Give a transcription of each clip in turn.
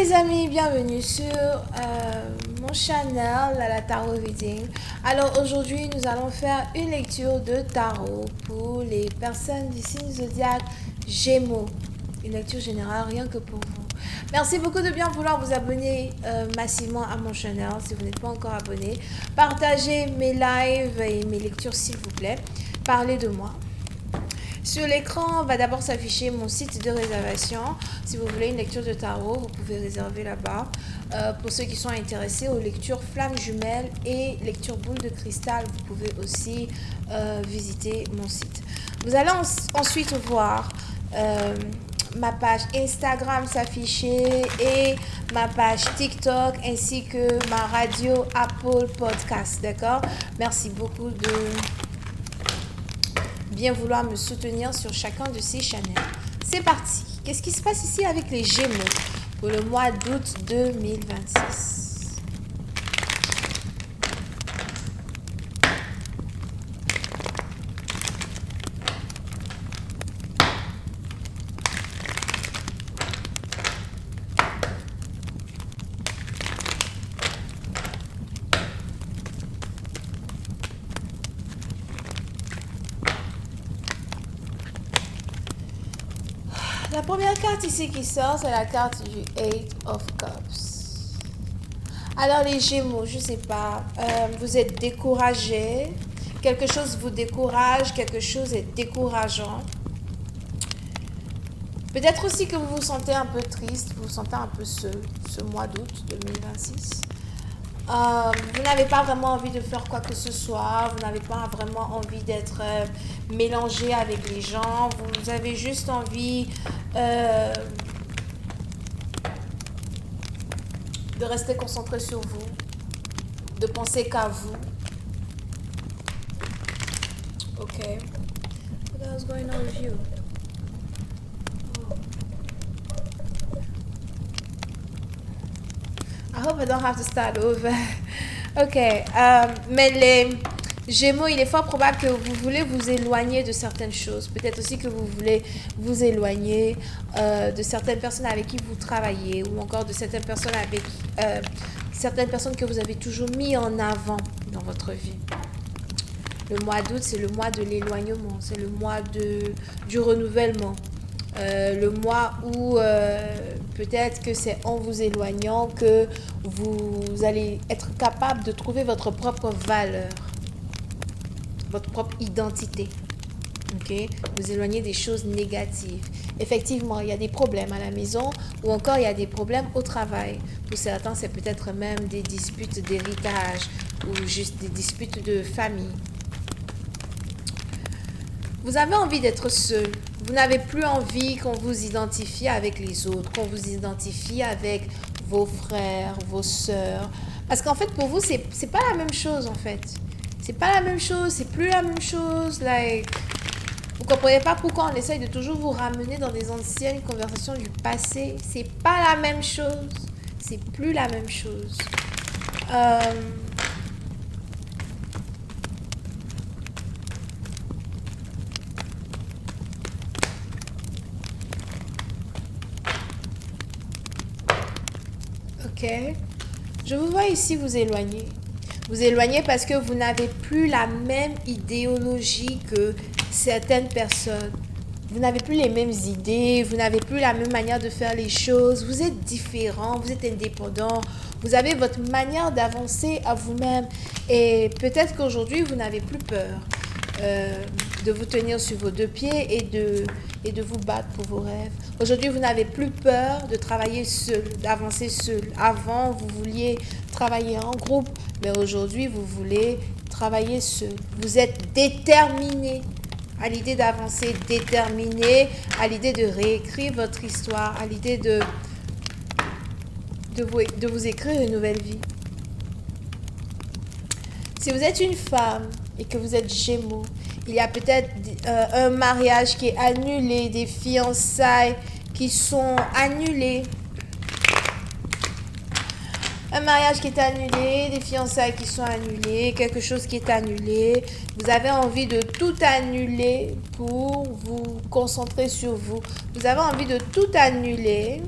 les amis, bienvenue sur mon channel la Tarot Reading. Alors aujourd'hui nous allons faire une lecture de tarot pour les personnes du signe zodiaque Gémeaux. Une lecture générale rien que pour vous. Merci beaucoup de bien vouloir vous abonner massivement à mon channel si vous n'êtes pas encore abonné. Partagez mes lives et mes lectures s'il vous plaît. Parlez de moi. Sur l'écran va d'abord s'afficher mon site de réservation. Si vous voulez une lecture de tarot, vous pouvez réserver là-bas. Pour ceux qui sont intéressés aux lectures flammes jumelles et lecture boule de cristal, vous pouvez aussi visiter mon site. Vous allez ensuite voir ma page Instagram s'afficher et ma page TikTok ainsi que ma radio Apple Podcast. D'accord? Merci beaucoup de bien vouloir me soutenir sur chacun de ces channels. C'est parti. Qu'est-ce qui se passe ici avec les Gémeaux pour le mois d'août 2026? La première carte ici qui sort, c'est la carte du Eight of Cups. Alors les Gémeaux, je ne sais pas, vous êtes découragés, quelque chose vous décourage, quelque chose est décourageant. Peut-être aussi que vous vous sentez un peu triste, vous vous sentez un peu seul ce mois d'août 2026. Vous n'avez pas vraiment envie de faire quoi que ce soit, vous n'avez pas vraiment envie d'être mélangé avec les gens, vous avez juste envie de rester concentré sur vous, de penser qu'à vous. Ok. What else going on with you? I hope I don't have to start over. Ok. Mais les Gémeaux, il est fort probable que vous voulez vous éloigner de certaines choses. Peut-être aussi que vous voulez vous éloigner de certaines personnes avec qui vous travaillez ou encore de certaines personnes avec certaines personnes que vous avez toujours mis en avant dans votre vie. Le mois d'août, c'est le mois de l'éloignement, c'est le mois du renouvellement. Le mois où peut-être que c'est en vous éloignant que vous allez être capable de trouver votre propre valeur, votre propre identité. Okay? Vous éloignez des choses négatives. Effectivement, il y a des problèmes à la maison ou encore il y a des problèmes au travail. Pour certains, c'est peut-être même des disputes d'héritage ou juste des disputes de famille. Vous avez envie d'être seul. Vous n'avez plus envie qu'on vous identifie avec les autres, qu'on vous identifie avec vos frères, vos sœurs. Parce qu'en fait, pour vous, c'est pas la même chose, en fait. C'est pas la même chose, c'est plus la même chose. Like, vous comprenez pas pourquoi on essaye de toujours vous ramener dans des anciennes conversations du passé. C'est pas la même chose. C'est plus la même chose. Ok. Je vous vois ici vous éloigner. Vous éloignez parce que vous n'avez plus la même idéologie que certaines personnes. Vous n'avez plus les mêmes idées, vous n'avez plus la même manière de faire les choses. Vous êtes différent, vous êtes indépendant. Vous avez votre manière d'avancer à vous-même. Et peut-être qu'aujourd'hui, vous n'avez plus peur de vous tenir sur vos deux pieds et de vous battre pour vos rêves. Aujourd'hui, vous n'avez plus peur de travailler seul, d'avancer seul. Avant, vous vouliez travailler en groupe, mais aujourd'hui, vous voulez travailler seul. Vous êtes déterminé à l'idée d'avancer, déterminé à l'idée de réécrire votre histoire, à l'idée de vous écrire une nouvelle vie. Si vous êtes une femme et que vous êtes Gémeaux, il y a peut-être un mariage qui est annulé, des fiançailles qui sont annulées. Un mariage qui est annulé, des fiançailles qui sont annulées, quelque chose qui est annulé. Vous avez envie de tout annuler pour vous concentrer sur vous. Vous avez envie de tout annuler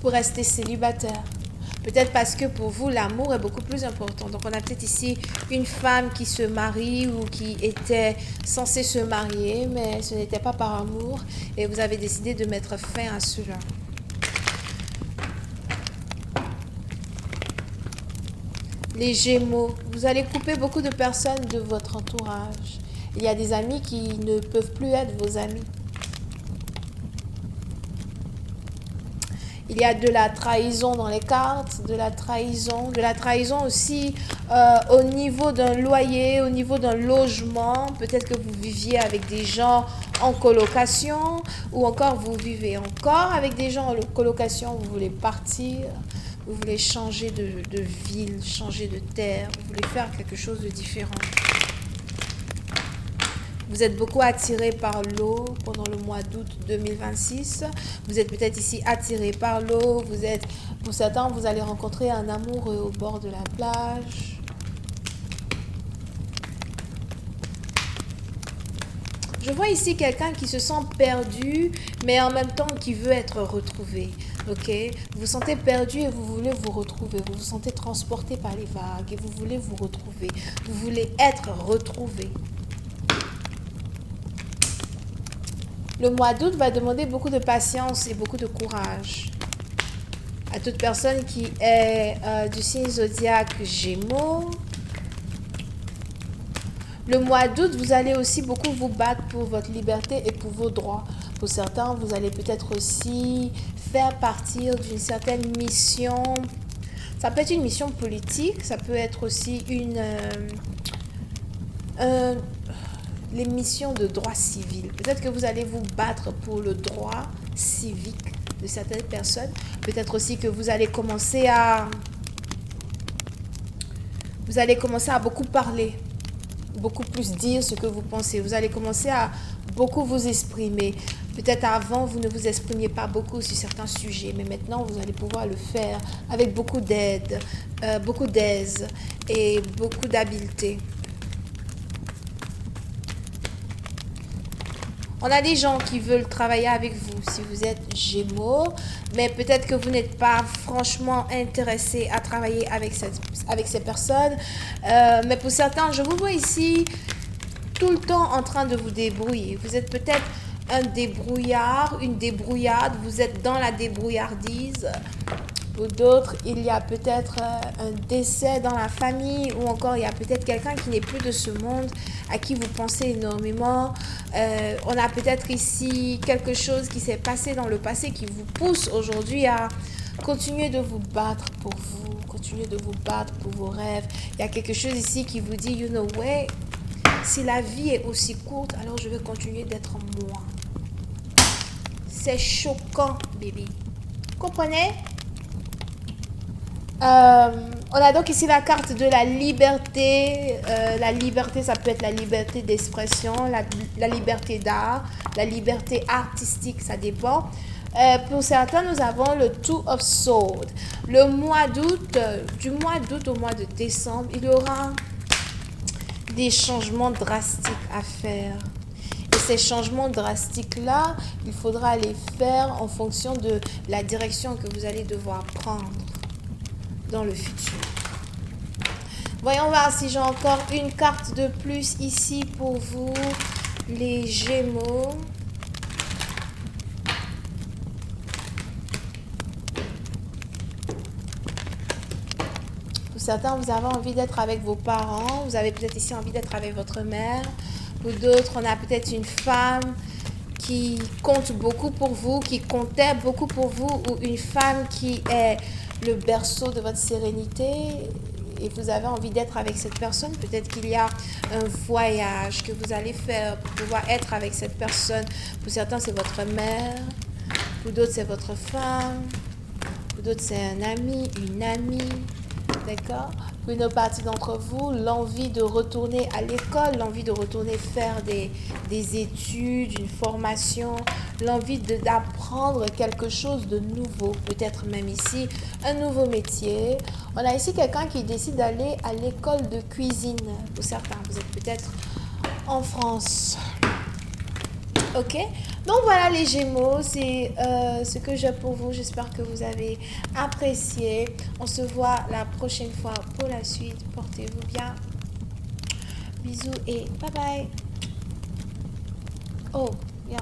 pour rester célibataire. Peut-être parce que pour vous, l'amour est beaucoup plus important. Donc, on a peut-être ici une femme qui se marie ou qui était censée se marier, mais ce n'était pas par amour et vous avez décidé de mettre fin à cela. Les Gémeaux, vous allez couper beaucoup de personnes de votre entourage. Il y a des amis qui ne peuvent plus être vos amis. Il y a de la trahison dans les cartes, de la trahison aussi au niveau d'un loyer, au niveau d'un logement. Peut-être que vous viviez avec des gens en colocation ou encore vous vivez encore avec des gens en colocation, vous voulez partir, vous voulez changer de ville, changer de terre, vous voulez faire quelque chose de différent. Vous êtes beaucoup attiré par l'eau pendant le mois d'août 2026. Vous êtes peut-être ici attiré par l'eau. Pour certains, vous allez rencontrer un amoureux au bord de la plage. Je vois ici quelqu'un qui se sent perdu, mais en même temps qui veut être retrouvé. Ok? Vous vous sentez perdu et vous voulez vous retrouver. Vous vous sentez transporté par les vagues et vous voulez vous retrouver. Vous voulez être retrouvé. Le mois d'août va demander beaucoup de patience et beaucoup de courage. À toute personne qui est du signe zodiaque Gémeaux, le mois d'août, vous allez aussi beaucoup vous battre pour votre liberté et pour vos droits. Pour certains, vous allez peut-être aussi faire partir d'une certaine mission. Ça peut être une mission politique, ça peut être aussi les missions de droit civil. Peut-être que vous allez vous battre pour le droit civique de certaines personnes. Peut-être aussi que vous allez commencer à beaucoup parler, beaucoup plus dire ce que vous pensez. Vous allez commencer à beaucoup vous exprimer. Peut-être avant, vous ne vous exprimiez pas beaucoup sur certains sujets, mais maintenant, vous allez pouvoir le faire avec beaucoup d'aide, beaucoup d'aise et beaucoup d'habileté. On a des gens qui veulent travailler avec vous si vous êtes Gémeaux, mais peut-être que vous n'êtes pas franchement intéressé à travailler avec ces personnes. Mais pour certains, je vous vois ici tout le temps en train de vous débrouiller. Vous êtes peut-être un débrouillard, une débrouillarde, vous êtes dans la débrouillardise. Pour d'autres, il y a peut-être un décès dans la famille ou encore il y a peut-être quelqu'un qui n'est plus de ce monde à qui vous pensez énormément. On a peut-être ici quelque chose qui s'est passé dans le passé qui vous pousse aujourd'hui à continuer de vous battre pour vous, continuer de vous battre pour vos rêves. Il y a quelque chose ici qui vous dit, you know what, si la vie est aussi courte, alors je vais continuer d'être moi. C'est choquant, bébé. Comprenez? On a donc ici la carte de la liberté. La liberté, ça peut être la liberté d'expression, la liberté d'art, la liberté artistique, ça dépend. Pour certains, nous avons le Two of Swords. Le mois d'août, du mois d'août au mois de décembre, il y aura des changements drastiques à faire. Et ces changements drastiques-là, il faudra les faire en fonction de la direction que vous allez devoir prendre dans le futur. Voyons voir si j'ai encore une carte de plus ici pour vous, les Gémeaux. Pour certains, vous avez envie d'être avec vos parents. Vous avez peut-être ici envie d'être avec votre mère. Pour d'autres, on a peut-être une femme qui compte beaucoup pour vous, qui comptait beaucoup pour vous, ou une femme qui est le berceau de votre sérénité et vous avez envie d'être avec cette personne. Peut-être qu'il y a un voyage que vous allez faire pour pouvoir être avec cette personne. Pour certains, c'est votre mère. Pour d'autres, c'est votre femme. Pour d'autres, c'est un ami, une amie. D'accord? Pour une partie d'entre vous, l'envie de retourner à l'école, l'envie de retourner faire des études, une formation, l'envie d'apprendre quelque chose de nouveau, peut-être même ici, un nouveau métier. On a ici quelqu'un qui décide d'aller à l'école de cuisine. Pour certains, vous êtes peut-être en France. Ok, donc voilà les Gémeaux, c'est ce que j'ai pour vous. J'espère que vous avez apprécié. On se voit la prochaine fois pour la suite. Portez-vous bien. Bisous et bye bye. Oh, yeah.